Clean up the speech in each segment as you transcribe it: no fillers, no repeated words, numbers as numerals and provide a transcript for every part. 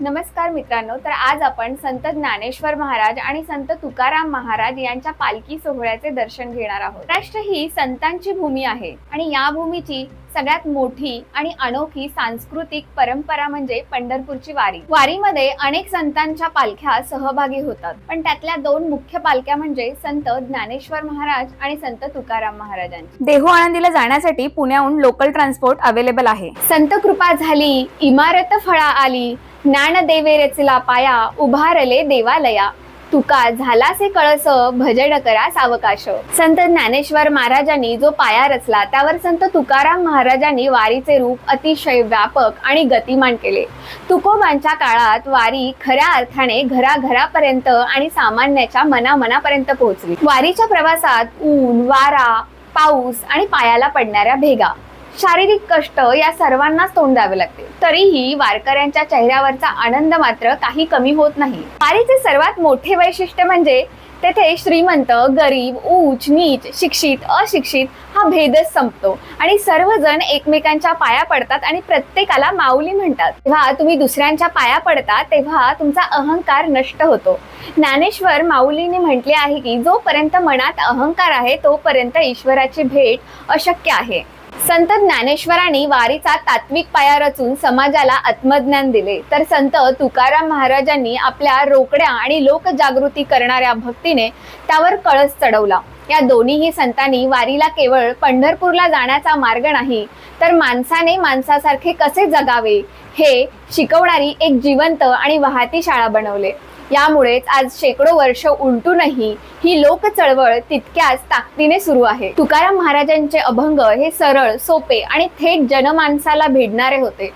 नमस्कार मित्रांनो, तर आज आपण संत ज्ञानेश्वर महाराज आणि संत तुकाराम महाराज यांच्या पालखी सोहळ्याचे दर्शन घेणार आहोत। महाराष्ट्र ही संतांची भूमी आहे आणि या भूमीची सगळ्यात मोठी आणि अनोखी सांस्कृतिक परंपरा म्हणजे पंढरपूरची वारी। वारीमध्ये अनेक संतांच्या पालख्या सहभागी होतात, पण त्यातल्या दोन मुख्य पालख्या म्हणजे संत ज्ञानेश्वर महाराज आणि संत तुकाराम महाराजांची। देहू आळंदीला जाण्यासाठी पुण्याहून लोकल ट्रान्सपोर्ट अवेलेबल आहे। संत कृपा झाली, इमारत फळा आली, ज्ञान देवे रचला पाया, उभारले देवालया, तुका झालासे कळस, भजन करा सावकाश। संत ज्ञानेश्वर महाराजांनी जो पाया रचला त्यावर संत तुकाराम महाराजांनी वारीचे रूप अतिशय व्यापक आणि गतिमान केले। तुकोबांच्या काळात वारी खऱ्या अर्थाने घराघरापर्यंत आणि सामान्याच्या मनामनापर्यंत पोहोचली। वारीच्या प्रवासात ऊन, वारा, पाऊस आणि पायाला पडणाऱ्या भेगा, शारीरिक कष्ट या सर्वांनाच तोंड द्यावे लागते, तरीही वारकऱ्यांच्या चेहऱ्यावरचा आनंद मात्र काही कमी होत नाही। वारीचे सर्वात मोठे वैशिष्ट्य म्हणजे तेथे श्रीमंत, गरीब, उच्च नीच, शिक्षित, अशिक्षित हा भेदच संपतो आणि सर्वजण एकमेकांच्या पाया पडतात आणि प्रत्येकाला माऊली म्हणतात। जेव्हा तुम्ही दुसऱ्यांच्या पाया पडता तेव्हा तुमचा अहंकार नष्ट होतो। ज्ञानेश्वर माऊलीने म्हटले आहे की जोपर्यंत मनात अहंकार आहे तोपर्यंत ईश्वराची भेट अशक्य आहे। संत ज्ञानेश्वरांनी वारीचा तात्विक पाया रचून समाजाला आत्मज्ञान दिले, तर संत तुकाराम महाराजांनी आपल्या रोकड्या आणि लोकजागृती करणाऱ्या भक्तीने त्यावर कळस चढवला। या दोन्हीही संतांनी वारीला केवळ पंढरपूरला जाण्याचा मार्ग नाही, तर माणसाने माणसासारखे कसे जगावे हे शिकवणारी एक जिवंत आणि वाहती शाळा बनवले। यामुळेच आज शेकडो वर्ष उलटूनही ही लोक चळवळ तितक्याच ताकदीने सुरू आहे। तुकाराम महाराजांचे अभंग हे सरळ, सोपे आणि थेट जनमानसाला भिडणारे होते।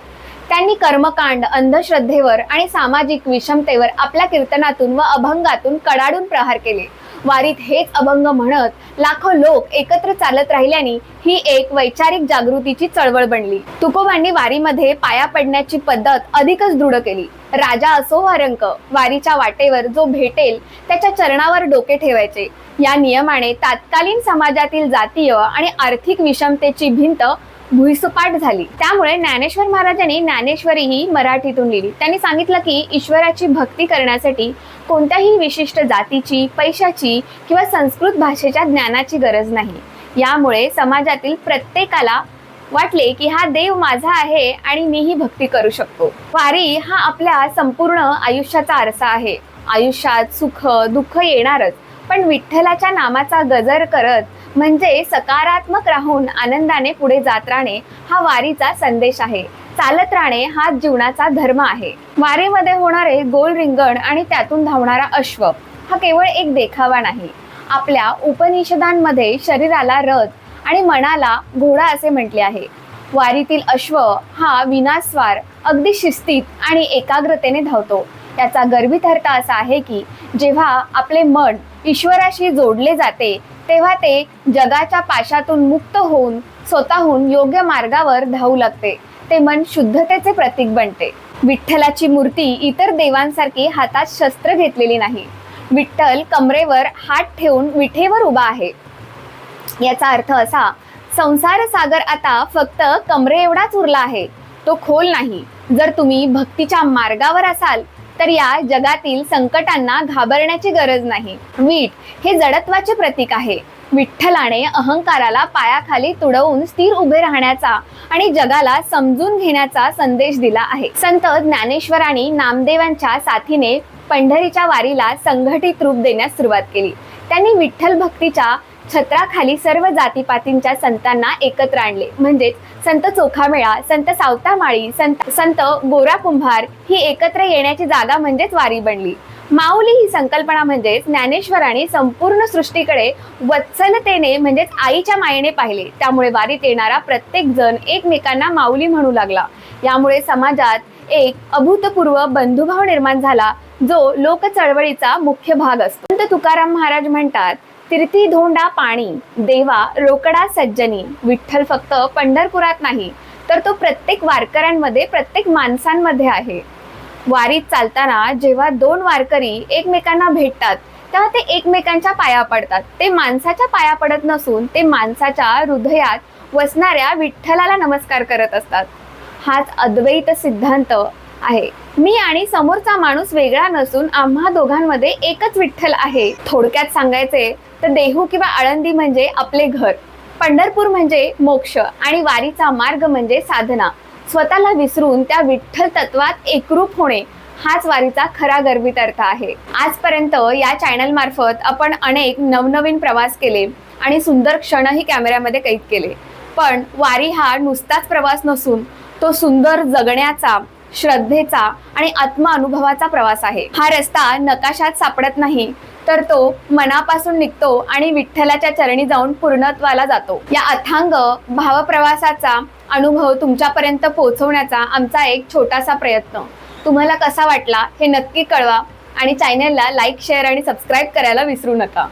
त्यांनी कर्मकांड, अंधश्रद्धेवर आणि सामाजिक विषमतेवर आपल्या कीर्तनातून व अभंगातून कडाडून प्रहार केले। वारीत हेच अभंग म्हणत लाखो लोक एकत्र चालत राहिल्याने ही एक वैचारिक जागृतीची चळवळ बनली। तुकोबांनी वारीमध्ये पाया पडण्याची पद्धत अधिकच दृढ केली। राजा असो वा रंक, वारीच्या वाटेवर जो भेटेल त्याच्या चरणावर डोके ठेवायचे। या नियमाने तात्कालीन समाजातील जातीय आणि आर्थिक विषमतेची भिंत भुईसपाट झाली। त्यामुळे ज्ञानेश्वर महाराजांनी ज्ञानेश्वरी ही मराठीतून लिहिली। त्यांनी सांगितलं की ईश्वराची भक्ती करण्यासाठी कोणत्याही विशिष्ट जातीची, पैशाची किंवा संस्कृत भाषेच्या ज्ञानाची गरज नाही। यामुळे समाजातील प्रत्येकाला वाटले की हा देव माझा आहे आणि मीही भक्ती करू शकतो। वारी हा आपल्या संपूर्ण आयुष्याचा आरसा आहे। आयुष्यात सुख दुःख येणारच, पण विठ्ठलाच्या नामाचा गजर करत म्हणजे सकारात्मक राहून आनंदाने पुढे जात राहणे हा वारीचा संदेश आहे। चालत राहणे हा जीवनाचा धर्म आहे। वारीमध्ये होणारे गोल रिंगण आणि त्यातून धावणारा अश्व हा केवळ एक देखावा नाही। आपल्या उपनिषदांमध्ये शरीराला रथ आणि मनाला घोडा असे म्हटले आहे। वारीतील अश्व हा विनास्वार, अगदी शिस्तीत आणि एकाग्रतेने धावतो। याचा गर्भित अर्थ असा आहे की जेव्हा आपले मन ईश्वराशी जोडले जाते तेव्हा ते जगाच्या पाशातून मुक्त होऊन स्वतःहून योग्य मार्गावर धावू लागते। ते मन शुद्धतेचे प्रतीक बनते। विठ्ठलाची मूर्ती इतर देवांसारखी हातात शस्त्र घेतलेली नाही। विठ्ठल कमरेवर हात ठेवून विठेवर उभा आहे। याचा अर्थ असा, संसार सागर आता फक्त कमरे एवढाच उरला आहे, तो खोल नाही। जर तुम्ही भक्तीच्या मार्गावर असाल तर या जगातील संकटांना घाबरण्याची गरज नाही। वीट हे जडत्वाचे प्रतीक आहे। विठ्ठलाने अहंकाराला पायाखाली तुडवून स्थिर उभे राहण्याचा आणि जगाला समजून घेण्याचा संदेश दिला आहे। संत ज्ञानेश्वरांनी नामदेवांच्या साथीने पंढरीच्या वारीला संघटित रूप देण्यास सुरुवात केली। त्यांनी विठ्ठल भक्तीच्या छत्राखाली सर्व जातीपातींच्या संतांना एकत्र आणले, म्हणजेच संत चोखामेळा, संत सावतामाळी, संत गोरा कुंभार ही एकत्र येण्याची जागा म्हणजेच वारी बनली। माऊली ही संकल्पना म्हणजेच ज्ञानेश्वरांनी संपूर्ण सृष्टीकडे वत्सलतेने म्हणजेच आईच्या मायेने पाहिले। त्यामुळे वारीत येणारा प्रत्येक जण एकमेकांना माऊली म्हणू लागला। यामुळे समाजात एक अभूतपूर्व बंधुभाव निर्माण झाला, जो लोक चळवळीचा मुख्य भाग असतो। संत तुकाराम महाराज म्हणतात, तीर्थी धोंडा पाणी, देवा रोकडा सज्जनी। विठ्ठल फक्त पंढरपुरात नाही, तर तो प्रत्येक वारकऱ्यांमध्ये, प्रत्येक माणसांमध्ये आहे। वारीत चालताना जेव्हा दोन वारकरी एकमेकांना भेटतात तेव्हा ते एकमेकांच्या पाया पडतात। ते माणसाच्या पाया पडत नसून ते माणसाच्या हृदयात वसणाऱ्या विठ्ठलाला नमस्कार करत असतात। हाच अद्वैत सिद्धांत आहे. मी आणि समोरचा माणूस वेगळा नसून आम्हा दोघांमध्ये एकच विठ्ठल आहे. थोडक्यात सांगायचे तर देहू किंवा आळंदी म्हणजे आपले घर, पंढरपूर म्हणजे मोक्ष आणि वारीचा मार्ग म्हणजे साधना. स्वतःला विसरून त्या विठ्ठल तत्वात एकरूप होणे हाच वारीचा खरा गर्भित अर्थ आहे. आजपर्यंत या चॅनल मार्फत आपण अनेक नवनवीन प्रवास केले आणि सुंदर क्षणही कॅमेऱ्यामध्ये कैद केले. पण वारी हा नुसताच प्रवास नसून तो सुंदर जगण्याचा, श्रद्धेचा आणि आत्मानुभवाचा प्रवास आहे. हा रस्ता नकाशात सापडत नाही, तर तो मनापासून निघतो आणि विठ्ठलाच्या चरणी जाऊन पूर्णत्वाला जातो. या अथांग भावप्रवासाचा अनुभव तुमच्यापर्यंत पोहोचवण्याचा आमचा एक छोटासा प्रयत्न. तुम्हाला कसा वाटला हे नक्की कळवा आणि चॅनलला लाईक, शेअर आणि सबस्क्राईब करायला विसरू नका.